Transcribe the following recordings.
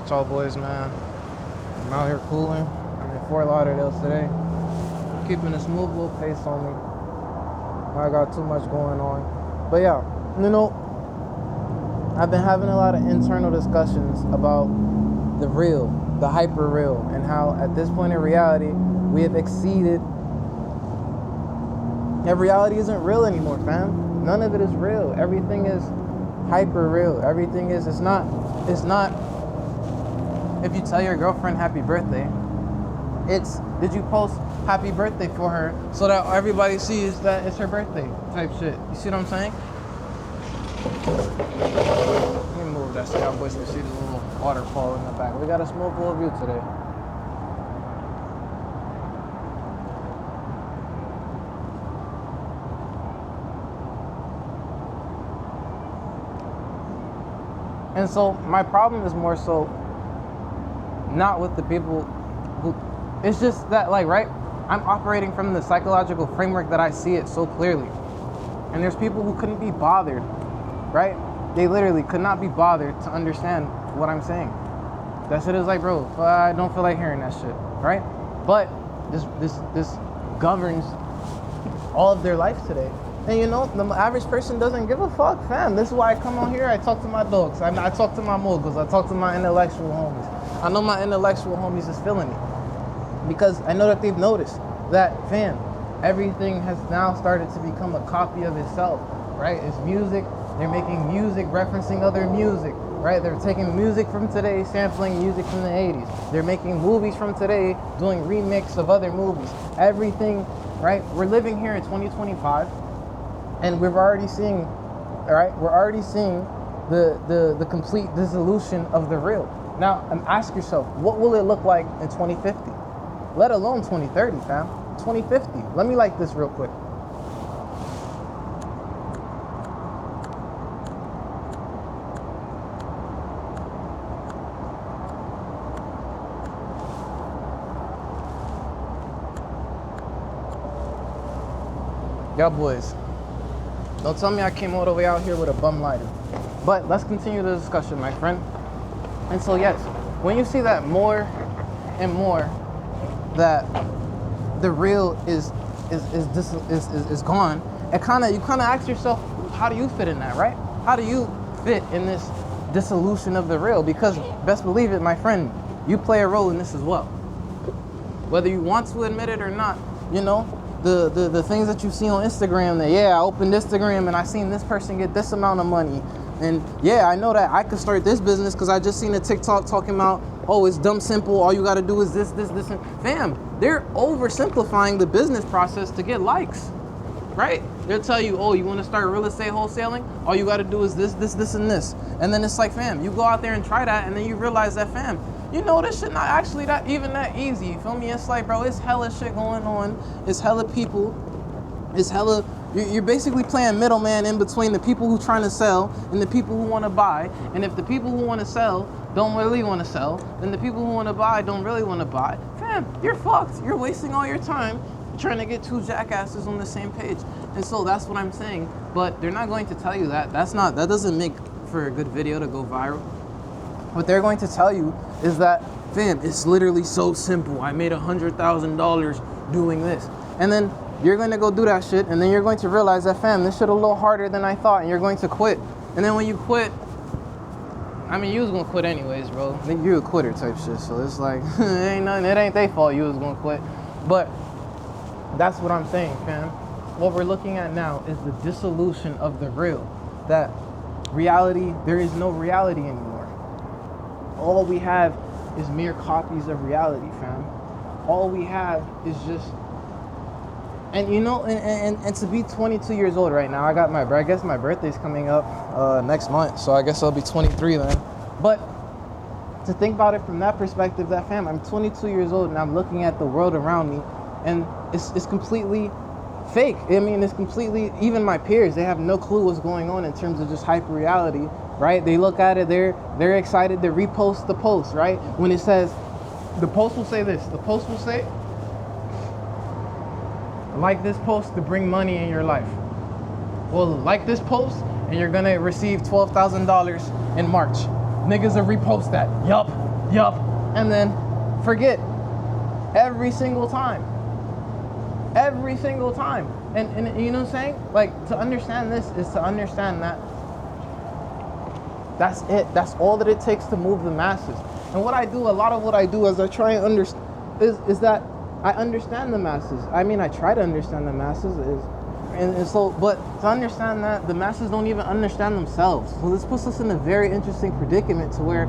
about y'all boys, man? I'm out here cooling. I'm in Fort Lauderdale today. I'm keeping a smooth little pace on me. I got too much going on. But yeah, you know, I've been having a lot of internal discussions about the real, the hyper real, and how at this point in reality, we have exceeded. And reality isn't real anymore, fam. None of it is real. Everything is hyper real. Everything is, it's not, if you tell your girlfriend happy birthday, it's, did you post happy birthday for her so that everybody sees that it's her birthday type shit. You see what I'm saying? Let me move that so y'all boys can see the little waterfall in the back. We got a smooth little view today. And so my problem is more so not with the people who, it's just that, like, right, I'm operating from the psychological framework that I see it so clearly. And there's people who couldn't be bothered, right? They literally could not be bothered to understand what I'm saying. That shit is like, bro, I don't feel like hearing that shit, right? But this governs all of their life today. And you know, the average person doesn't give a fuck, fam. This is why I come on here. I talk to my dogs. I talk to my moguls. I talk to my intellectual homies. I know my intellectual homies is feeling it. Because I know that they've noticed that, fam, everything has now started to become a copy of itself, right? It's music. They're making music referencing other music, right? They're taking music from today, sampling music from the 80s. They're making movies from today, doing remix of other movies. Everything, right? We're living here in 2025. And we're already seeing, all right, we're already seeing the complete dissolution of the real. Now, ask yourself, what will it look like in 2050? Let alone 2030, fam. 2050. Let me light this real quick. Y'all boys, don't tell me I came all the way out here with a bum lighter. But let's continue the discussion, my friend. And so yes, when you see that more and more that the real is gone, you kind of ask yourself, how do you fit in that, right? How do you fit in this dissolution of the real? Because best believe it, my friend, you play a role in this as well. Whether you want to admit it or not, you know, the things that you see on Instagram, that, yeah, I opened Instagram and I seen this person get this amount of money. And yeah, I know that I could start this business because I just seen a TikTok talking about, oh, it's dumb simple. All you got to do is this. And fam, they're oversimplifying the business process to get likes, right? They'll tell you, oh, you want to start real estate wholesaling? All you got to do is this, and this. And then it's like, fam, you go out there and try that. And then you realize that, fam, you know, this shit not actually that easy. You feel me? It's like, bro, it's hella shit going on. It's hella people. It's hella, you're basically playing middleman in between the people who trying to sell and the people who want to buy. And if the people who want to sell don't really want to sell, then the people who want to buy don't really want to buy. Fam, you're fucked. You're wasting all your time trying to get two jackasses on the same page. And so that's what I'm saying. But they're not going to tell you that. That doesn't make for a good video to go viral. What they're going to tell you is that, fam, it's literally so simple. I made $100,000 doing this. And then you're going to go do that shit, and then you're going to realize that, fam, this shit a little harder than I thought, and you're going to quit. And then when you quit, I mean, you was going to quit anyways, bro. You're a quitter type shit, so it's like, it ain't their fault you was going to quit. But that's what I'm saying, fam. What we're looking at now is the dissolution of the real. That reality, there is no reality anymore. All we have is mere copies of reality, fam. All we have is just, and you know, and to be 22 years old right now, I guess my birthday's coming up next month, so I guess I'll be 23 then. But to think about it from that perspective, that, fam, I'm 22 years old and I'm looking at the world around me, and it's completely fake. I mean, it's completely, even my peers, they have no clue what's going on in terms of just hyper reality, right? They look at it, they're excited to repost the post, right? When it says, the post will say this, the post will say, like this post to bring money in your life. Well, like this post and you're gonna receive $12,000 in March. Niggas will repost that. Yup. yup, and then forget every single time. Every single time. And you know what I'm saying? Like, to understand this is to understand that that's it. That's all that it takes to move the masses. And what I do, a lot of what I do is I try and understand, is that I understand the masses. I mean, I try to understand the masses, and so, but to understand that, the masses don't even understand themselves. So this puts us in a very interesting predicament to where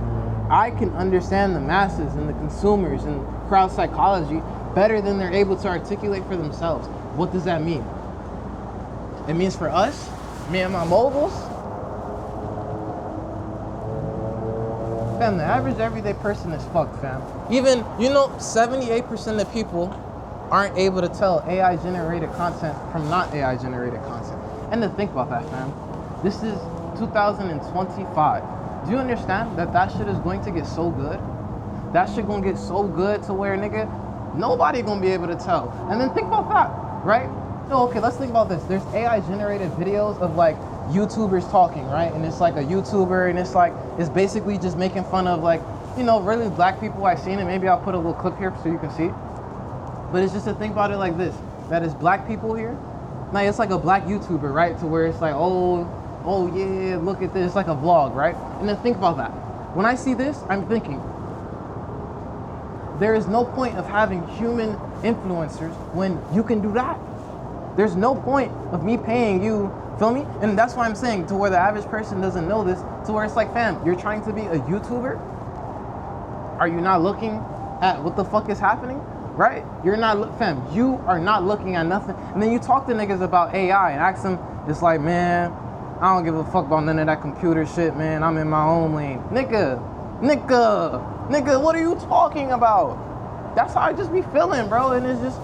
I can understand the masses and the consumers and crowd psychology better than they're able to articulate for themselves. What does that mean? It means for us, me and my moguls, fam, the average everyday person is fucked, fam. Even, 78% of people aren't able to tell AI generated content from not AI generated content. And to think about that, fam, this is 2025. Do you understand that that shit is going to get so good? That shit gonna get so good to where, nigga, nobody gonna be able to tell. And then think about that, right? No, okay, let's think about this. There's AI generated videos of like YouTubers talking, right? And it's like a YouTuber, and it's basically just making fun of like, really black people. I've seen it. Maybe I'll put a little clip here so you can see. But it's just to think about it like this, that it's black people here. Now it's like a black YouTuber, right? To where it's like, oh yeah, look at this, it's like a vlog, right? And then think about that. When I see this, I'm thinking, there is no point of having human influencers when you can do that. There's no point of me paying you, feel me? And that's why I'm saying, to where the average person doesn't know this, to where it's like, fam, you're trying to be a YouTuber? Are you not looking at what the fuck is happening? Right? You're not, fam, you are not looking at nothing. And then you talk to niggas about AI and ask them, it's like, man, I don't give a fuck about none of that computer shit, man. I'm in my own lane. Nigga, what are you talking about? That's how I just be feeling, bro. And it's just,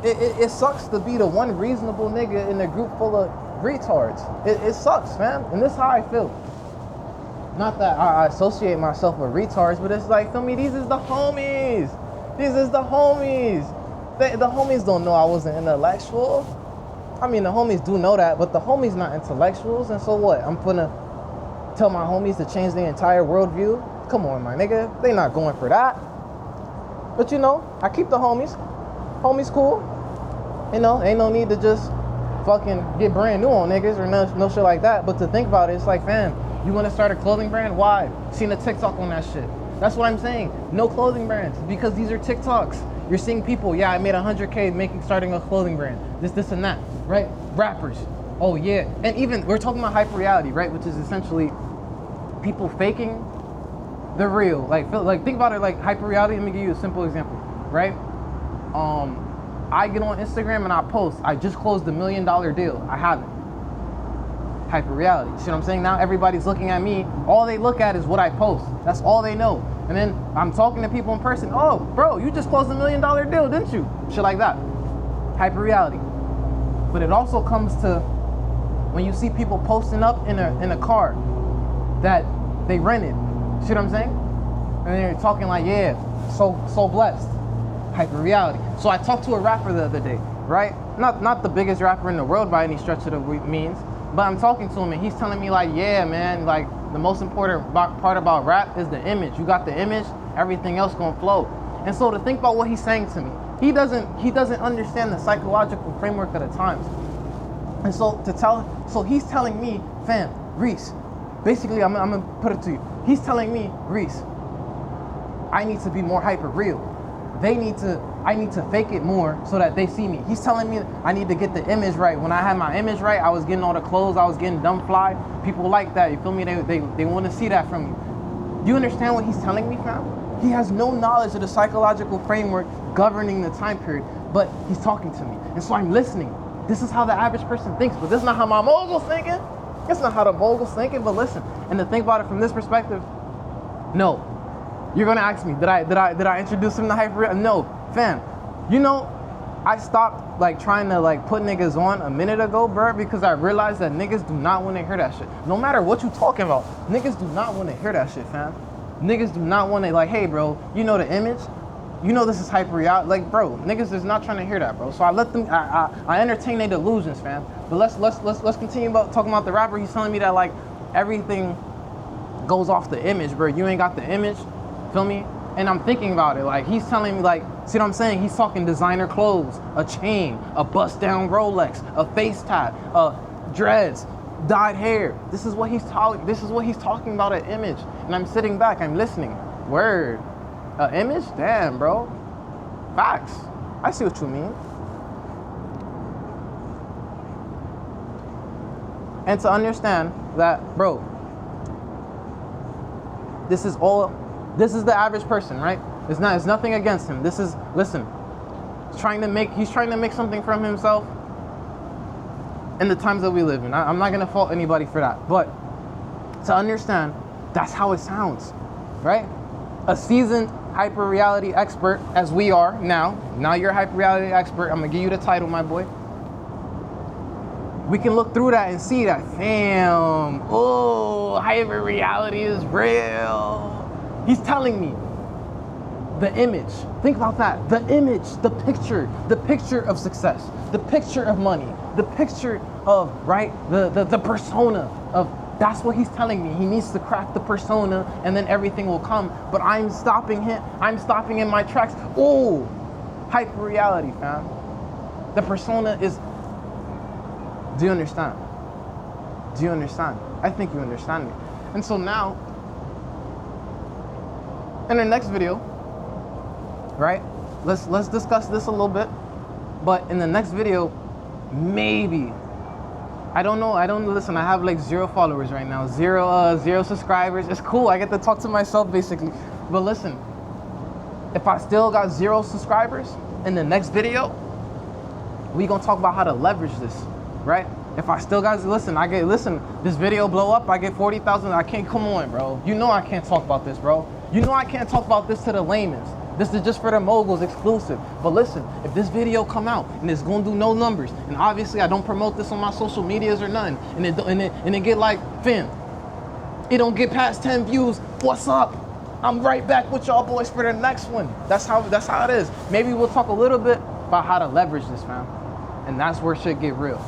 it sucks to be the one reasonable nigga in a group full of retards. It sucks, man. And this is how I feel. Not that I associate myself with retards, but it's like, feel me, these is the homies. These is the homies. The homies don't know I wasn't intellectual. I mean, the homies do know that, but the homies not intellectuals. And so what? I'm gonna tell my homies to change their entire worldview? Come on, my nigga. They not going for that. But I keep the homies. Homies cool. Ain't no need to just fucking get brand new on niggas or no shit like that. But to think about it, it's like, fam, you want to start a clothing brand? Why? Seen a TikTok on that shit. That's what I'm saying. No clothing brands, because these are TikToks. You're seeing people, yeah, I made 100K starting a clothing brand. This and that, right? Rappers. Oh yeah. And even we're talking about hyper reality, right? Which is essentially people faking the real. Like think about it like hyper reality. Let me give you a simple example, right? I get on Instagram and I post, I just closed $1 million deal. I haven't. Hyper reality. See what I'm saying? Now everybody's looking at me. All they look at is what I post. That's all they know. And then I'm talking to people in person. Oh, bro, you just closed $1 million deal, didn't you? Shit like that. Hyper reality. But it also comes to when you see people posting up in a car that they rented. See what I'm saying? And they're talking like, yeah, so blessed. Hyper reality. So I talked to a rapper the other day, right? Not the biggest rapper in the world by any stretch of the means, but I'm talking to him and he's telling me like, yeah, man, like the most important part about rap is the image. You got the image, everything else gonna flow. And so to think about what he's saying to me, he doesn't understand the psychological framework of the times. And so he's telling me, fam, Reese, basically I'm gonna put it to you. He's telling me, Reese, I need to be more hyper real. I need to fake it more so that they see me. He's telling me I need to get the image right. When I had my image right, I was getting all the clothes, I was getting dumb fly. People like that, you feel me? They want to see that from you. Do you understand what he's telling me, fam? He has no knowledge of the psychological framework governing the time period, but he's talking to me. And so I'm listening. This is how the average person thinks, but this is not how my mogul's thinking. It's not how the mogul's thinking, but listen. And to think about it from this perspective, no. You're gonna ask me, did I introduce him to hyper? No, fam. I stopped like trying to like put niggas on a minute ago, bro, because I realized that niggas do not want to hear that shit. No matter what you talking about, niggas do not want to hear that shit, fam. Niggas do not want to like, hey, bro, you know the image, this is hyper reality. Like, bro, niggas is not trying to hear that, bro. So I let them, I entertain their delusions, fam. But let's continue about talking about the rapper. He's telling me that like everything goes off the image, bro. You ain't got the image. Feel me? And I'm thinking about it, like he's telling me, like, see what I'm saying? He's talking designer clothes, a chain, a bust down Rolex, a face tat, dreads, dyed hair. This is what he's talking about, an image. And I'm sitting back, I'm listening. Word. An image? Damn, bro. Facts. I see what you mean. And to understand that, bro, this is the average person, right? It's nothing against him. Listen, he's trying to make something from himself in the times that we live in. I'm not gonna fault anybody for that, but to understand, that's how it sounds, right? A seasoned hyper reality expert, as we are now you're a hyper reality expert. I'm gonna give you the title, my boy. We can look through that and see that, damn, oh, hyper reality is real. He's telling me the image. Think about that. The image, the picture of success, the picture of money, the picture of, right, the persona of, that's what he's telling me. He needs to craft the persona and then everything will come. But I'm stopping in my tracks. Oh, hyper reality, fam. The persona is, do you understand? Do you understand? I think you understand me. And so now, in the next video, right, let's discuss this a little bit. But in the next video, maybe, I don't know, listen, I have like 0 followers right now, zero subscribers. It's cool, I get to talk to myself basically. But listen, if I still got 0 subscribers, in the next video, we gonna talk about how to leverage this, right? If I still got, this video blow up, I get 40,000, I can't, come on, bro. You know I can't talk about this, bro. You know I can't talk about this to the layman's. This is just for the moguls exclusive. But listen, if this video come out and it's gonna do no numbers, and obviously I don't promote this on my social medias or nothing, and it get like, fam, it don't get past 10 views, what's up? I'm right back with y'all boys for the next one. That's how it is. Maybe we'll talk a little bit about how to leverage this, fam. And that's where shit get real.